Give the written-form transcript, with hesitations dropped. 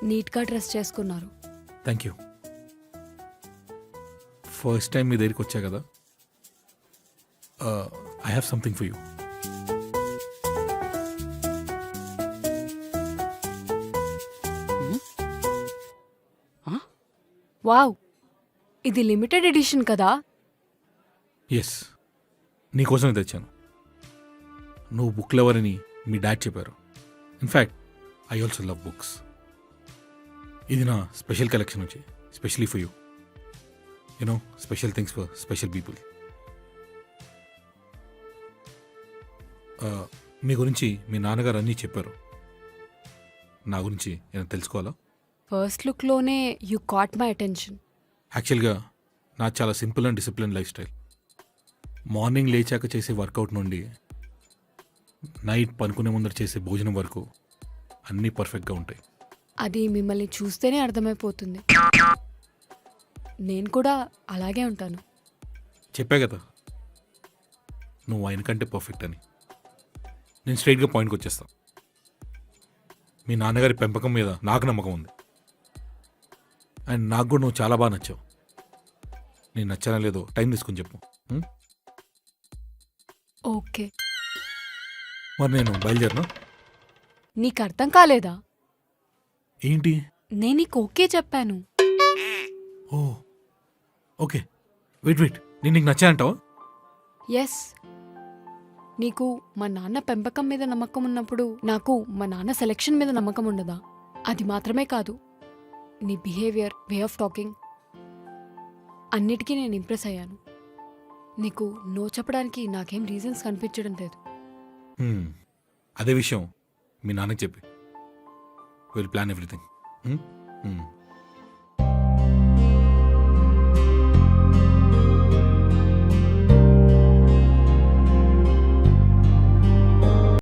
నీట్గా డ్రెస్ చేసుకున్నారు. Thank you. First time మీ దగ్గరికి వచ్చా కదా, I have something for you. Wow, ఇది లిమిటెడ్ ఎడిషన్ కదా? ఎస్, నీకోసమే తెచ్చాను. నువ్వు బుక్ లవర్ అని మీ డాడ్ చెప్పారు. In fact I also love books. ఇది నా స్పెషల్ కలెక్షన్ వచ్చి specially for you. You know, special things for special people. మీ గురించి మీ నాన్నగారు అన్నీ చెప్పారు. నా గురించి నేను తెలుసుకోవాలా? ఫస్ట్ లుక్లోనే యు కాట్ మై అటెన్షన్. యాక్చువల్గా నాది చాలా simple and discipline life style. Morning లేచాక చేసే వర్కౌట్ నుండి నైట్ పనుకునే ముందర చేసే భోజనం వరకు అన్నీ పర్ఫెక్ట్గా ఉంటాయి. అది మిమ్మల్ని చూస్తేనే అర్థమైపోతుంది. నేను కూడా అలాగే ఉంటాను. చెప్పా కదా నువ్వు ఆయన కంటే పర్ఫెక్ట్ అని. నేను స్ట్రైట్గా పాయింట్కి వచ్చేస్తాను. మీ నాన్నగారి పెంపకం మీద నాకు నమ్మకం ఉంది. అండ్ నాకు కూడా నువ్వు చాలా బాగా నచ్చావు. నేను నచ్చానా లేదో టైం తీసుకుని చెప్పు. ఓకే, మరి నేను బయలుదేరను. నీకు అర్థం కాలేదా? ఏంటి? నేను నీకు ఓకే చెప్పాను. ఓ ఓకే, వెయిట్, నేను నీకు నచ్చా అంటావా? ఎస్, నీకు మా నాన్న పెంపకం మీద నమ్మకం ఉన్నప్పుడు నాకు మా నాన్న సెలెక్షన్ మీద నమ్మకం ఉండదా? అది మాత్రమే కాదు, నీ బిహేవియర్, వే ఆఫ్ టాకింగ్ అన్నిటికీ నేను ఇంప్రెస్ అయ్యాను. నీకు నో చెప్పడానికి నాకేం రీజన్స్ కనిపించడం లేదు. అదే విషయం మీ నాన్నకి చెప్పి విల్ ప్లాన్ ఎవ్రీథింగ్.